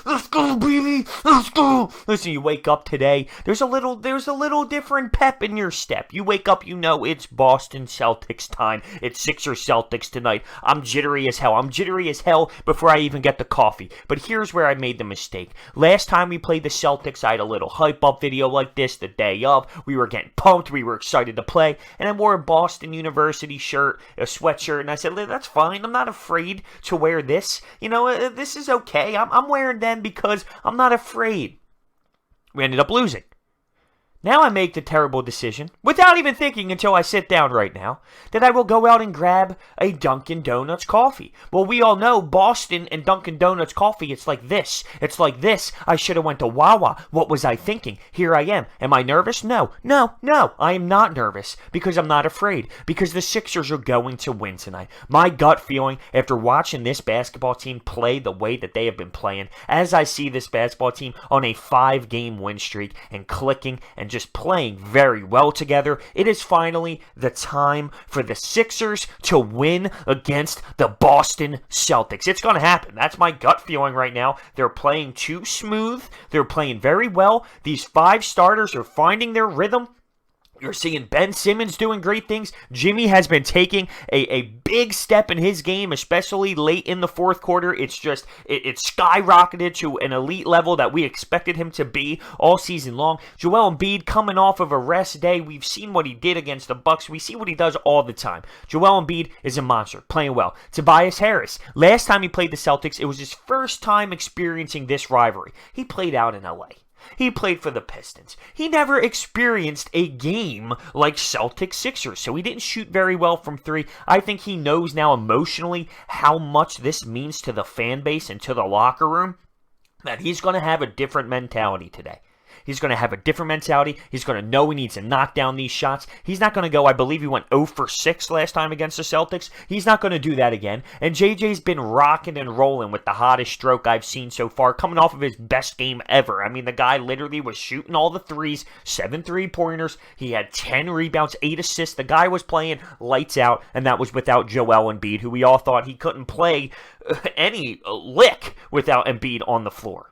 Let's go, baby. Let's go. Listen, you wake up today. There's a little different pep in your step. You wake up, you know it's Boston Celtics time. It's Sixers Celtics tonight. I'm jittery as hell. I'm jittery as hell before I even get the coffee. But here's where I made the mistake. Last time we played the Celtics, I had a little hype up video like this the day of. We were getting pumped. We were excited to play. And I wore a Boston University shirt, a sweatshirt, and I said, that's fine. I'm not afraid to wear this. This is okay. I'm wearing them because I'm not afraid. We ended up losing. Now I make the terrible decision, without even thinking until I sit down right now, that I will go out and grab a Dunkin' Donuts coffee. Well, we all know Boston and Dunkin' Donuts coffee, it's like this. It's like this. I should have went to Wawa. What was I thinking? Here I am. Am I nervous? No. I am not nervous because I'm not afraid. Because the Sixers are going to win tonight. My gut feeling after watching this basketball team play the way that they have been playing, as I see this basketball team on a 5-game win streak and clicking and just playing very well together, it is finally the time for the Sixers to win against the Boston Celtics. It's going to happen. That's my gut feeling right now. They're playing too smooth. They're playing very well. These 5 starters are finding their rhythm. You're seeing Ben Simmons doing great things. Jimmy has been taking a big step in his game, especially late in the fourth quarter. It's skyrocketed to an elite level that we expected him to be all season long. Joel Embiid coming off of a rest day. We've seen what he did against the Bucks. We see what he does all the time. Joel Embiid is a monster, playing well. Tobias Harris, last time he played the Celtics, it was his first time experiencing this rivalry. He played out in LA. He played for the Pistons. He never experienced a game like Celtics-Sixers, so he didn't shoot very well from 3. I think he knows now emotionally how much this means to the fan base and to the locker room, that he's going to have a different mentality today. He's going to have a different mentality. He's going to know he needs to knock down these shots. He's not going to go, I believe he went 0 for 6 last time against the Celtics. He's not going to do that again. And JJ's been rocking and rolling with the hottest stroke I've seen so far, coming off of his best game ever. I mean, the guy literally was shooting all the threes, 7 3-pointers. He had 10 rebounds, 8 assists. The guy was playing lights out, and that was without Joel Embiid, who we all thought he couldn't play any lick without Embiid on the floor.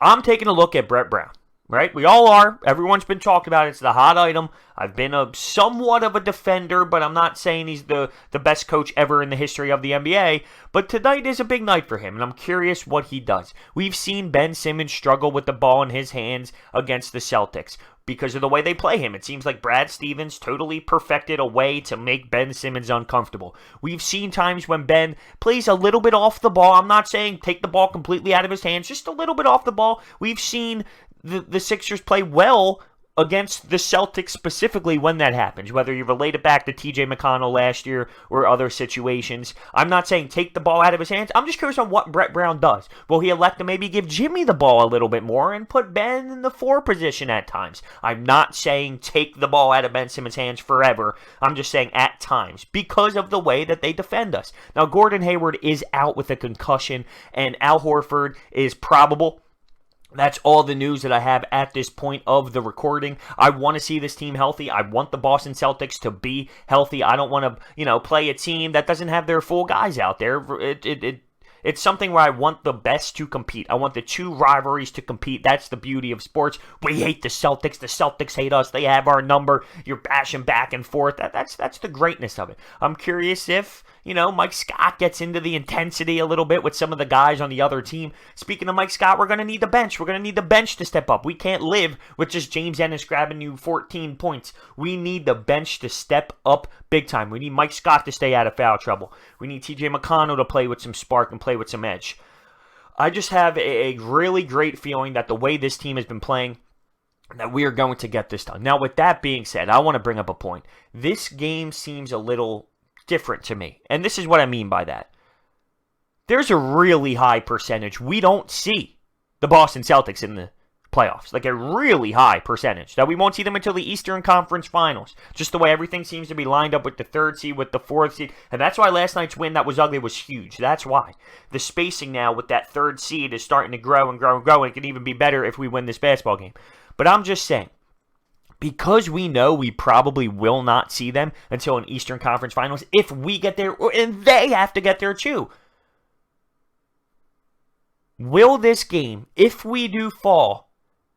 I'm taking a look at Brett Brown, right? We all are. Everyone's been talking about it. It's the hot item. I've been somewhat of a defender, but I'm not saying he's the best coach ever in the history of the NBA. But tonight is a big night for him, and I'm curious what he does. We've seen Ben Simmons struggle with the ball in his hands against the Celtics because of the way they play him. It seems like Brad Stevens totally perfected a way to make Ben Simmons uncomfortable. We've seen times when Ben plays a little bit off the ball. I'm not saying take the ball completely out of his hands, just a little bit off the ball. We've seen the Sixers play well against the Celtics specifically when that happens, whether you relate it back to TJ McConnell last year or other situations. I'm not saying take the ball out of his hands. I'm just curious on what Brett Brown does. Will he elect to maybe give Jimmy the ball a little bit more and put Ben in the 4 position at times? I'm not saying take the ball out of Ben Simmons' hands forever. I'm just saying at times because of the way that they defend us. Now, Gordon Hayward is out with a concussion, and Al Horford is probable. That's all the news that I have at this point of the recording. I want to see this team healthy. I want the Boston Celtics to be healthy. I don't want to, play a team that doesn't have their full guys out there. It's something where I want the best to compete. I want the 2 rivalries to compete. That's the beauty of sports. We hate the Celtics. The Celtics hate us. They have our number. You're bashing back and forth. That's the greatness of it. I'm curious if, Mike Scott gets into the intensity a little bit with some of the guys on the other team. Speaking of Mike Scott, we're going to need the bench. We're going to need the bench to step up. We can't live with just James Ennis grabbing you 14 points. We need the bench to step up big time. We need Mike Scott to stay out of foul trouble. We need TJ McConnell to play with some spark and play with some edge. I just have a really great feeling that the way this team has been playing, that we are going to get this done. Now, with that being said, I want to bring up a point. This game seems a little different to me, and this is what I mean by that. There's a really high percentage we don't see the Boston Celtics in the playoffs, like a really high percentage, that we won't see them until the Eastern Conference Finals, just the way everything seems to be lined up with the 3rd seed, with the 4th seed, and that's why last night's win that was ugly was huge. That's why. The spacing now with that 3rd seed is starting to grow and grow and grow, and it can even be better if we win this basketball game. But I'm just saying, because we know we probably will not see them until an Eastern Conference Finals if we get there, and they have to get there too. Will this game, if we do fall,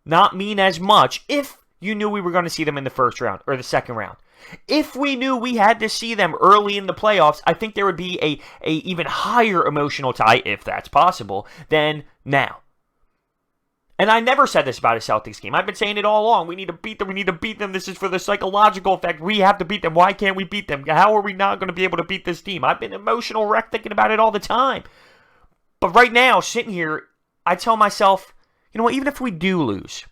not mean as much if you knew we were going to see them in the first round or the second round? If we knew we had to see them early in the playoffs, I think there would be a even higher emotional tie, if that's possible, than now. And I never said this about a Celtics game. I've been saying it all along. We need to beat them. We need to beat them. This is for the psychological effect. We have to beat them. Why can't we beat them? How are we not going to be able to beat this team? I've been emotional wreck thinking about it all the time. But right now, sitting here, I tell myself, you know what, even if we do lose,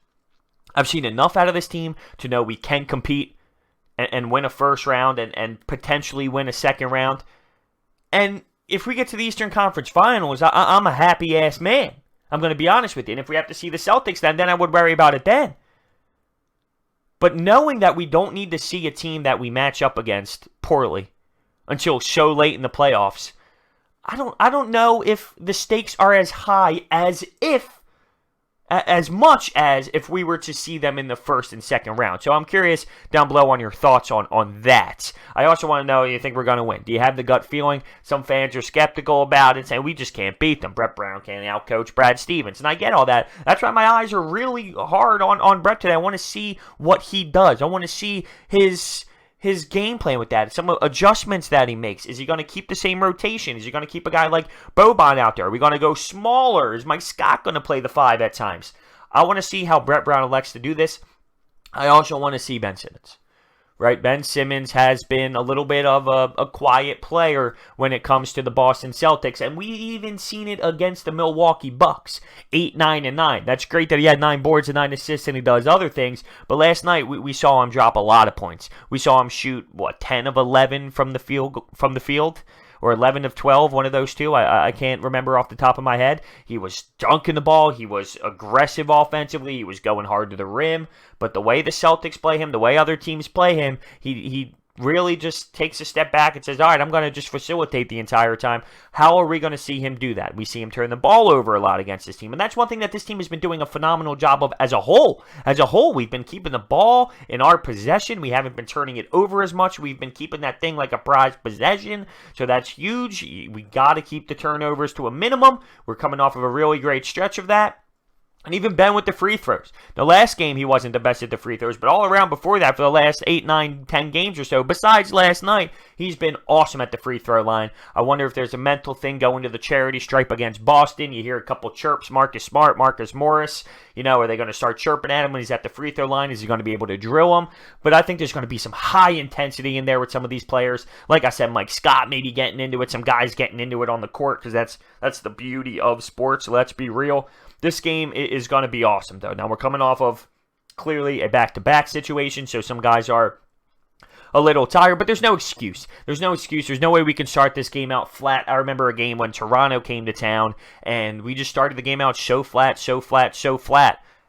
I've seen enough out of this team to know we can compete and win a first round and potentially win a second round. And if we get to the Eastern Conference Finals, I'm a happy-ass man. I'm going to be honest with you. And if we have to see the Celtics then I would worry about it then. But knowing that we don't need to see a team that we match up against poorly until so late in the playoffs, I don't know if the stakes are as high as much as if we were to see them in the first and second round. So I'm curious down below on your thoughts on that. I also want to know, you think we're going to win? Do you have the gut feeling? Some fans are skeptical about it, saying we just can't beat them. Brett Brown can't outcoach Brad Stevens. And I get all that. That's why my eyes are really hard on Brett today. I want to see what he does. I want to see his game plan with that, some adjustments that he makes. Is he going to keep the same rotation? Is he going to keep a guy like Boban out there? Are we going to go smaller? Is Mike Scott going to play the 5 at times? I want to see how Brett Brown elects to do this. I also want to see Ben Simmons. Right? Ben Simmons has been a little bit of a quiet player when it comes to the Boston Celtics, and we even seen it against the Milwaukee Bucks, 8, 9, and 9. That's great that he had 9 boards and 9 assists and he does other things, but last night we saw him drop a lot of points. We saw him shoot, 10 of 11 from the field? Or 11 of 12, one of those two. I can't remember off the top of my head. He was dunking the ball. He was aggressive offensively. He was going hard to the rim. But the way the Celtics play him, the way other teams play him, he really just takes a step back and says, all right, I'm going to just facilitate the entire time. How are we going to see him do that? We see him turn the ball over a lot against this team. And that's one thing that this team has been doing a phenomenal job of as a whole. As a whole, we've been keeping the ball in our possession. We haven't been turning it over as much. We've been keeping that thing like a prized possession. So that's huge. We got to keep the turnovers to a minimum. We're coming off of a really great stretch of that. And even Ben with the free throws. The last game, he wasn't the best at the free throws, but all around before that, for the last 8, 9, 10 games or so, besides last night, he's been awesome at the free throw line. I wonder if there's a mental thing going to the charity stripe against Boston. You hear a couple chirps, Marcus Smart, Marcus Morris. Are they going to start chirping at him when he's at the free throw line? Is he going to be able to drill him? But I think there's going to be some high intensity in there with some of these players. Like I said, Mike Scott maybe getting into it, some guys getting into it on the court, because that's the beauty of sports. Let's be real. This game is going to be awesome, though. Now, we're coming off of, clearly, a back-to-back situation, so some guys are a little tired, but there's no excuse. There's no excuse. There's no way we can start this game out flat. I remember a game when Toronto came to town, and we just started the game out so flat.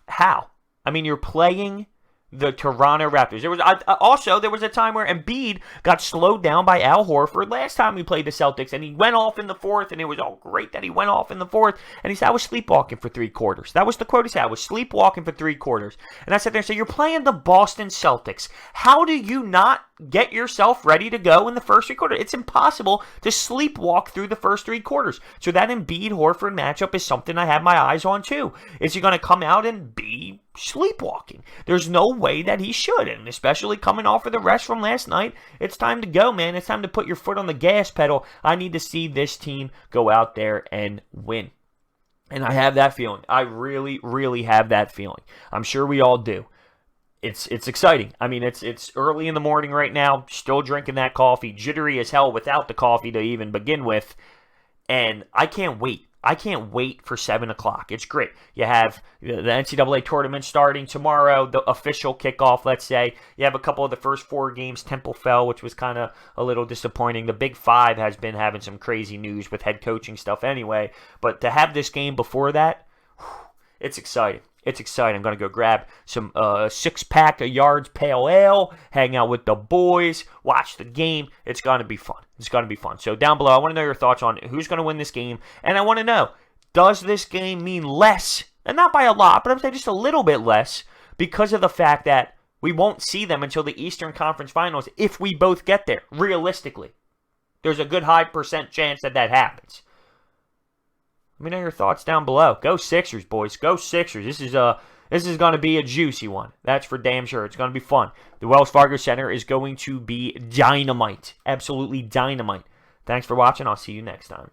How? I mean, you're playing the Toronto Raptors. There was a time where Embiid got slowed down by Al Horford last time we played the Celtics, and he went off in the fourth, and it was all great that he went off in the fourth, and he said, I was sleepwalking for 3 quarters. That was the quote he said, I was sleepwalking for 3 quarters. And I sat there and said, you're playing the Boston Celtics. How do you not get yourself ready to go in the first 3 quarters? It's impossible to sleepwalk through the first 3 quarters. So that Embiid-Horford matchup is something I have my eyes on too. Is he going to come out and be sleepwalking? There's no way that he should, and especially coming off of the rest from last night, it's time to go, man. It's time to put your foot on the gas pedal. I need to see this team go out there and win. And I have that feeling. I really, really have that feeling. I'm sure we all do. It's exciting. I mean, it's early in the morning right now, still drinking that coffee, jittery as hell without the coffee to even begin with, and I can't wait. I can't wait for 7 o'clock. It's great. You have the NCAA tournament starting tomorrow, the official kickoff, let's say. You have a couple of the first 4 games. Temple fell, which was kind of a little disappointing. The Big 5 has been having some crazy news with head coaching stuff anyway. But to have this game before that, it's exciting. It's exciting. I'm going to go grab some 6-pack of Yards Pale Ale, hang out with the boys, watch the game. It's going to be fun. It's going to be fun. So down below, I want to know your thoughts on who's going to win this game. And I want to know, does this game mean less? And not by a lot, but I'm saying just a little bit less because of the fact that We won't see them until the Eastern Conference Finals if we both get there, realistically. There's a good high percent chance that happens. Let me know your thoughts down below. Go Sixers, boys. Go Sixers. This is going to be a juicy one. That's for damn sure. It's going to be fun. The Wells Fargo Center is going to be dynamite. Absolutely dynamite. Thanks for watching. I'll see you next time.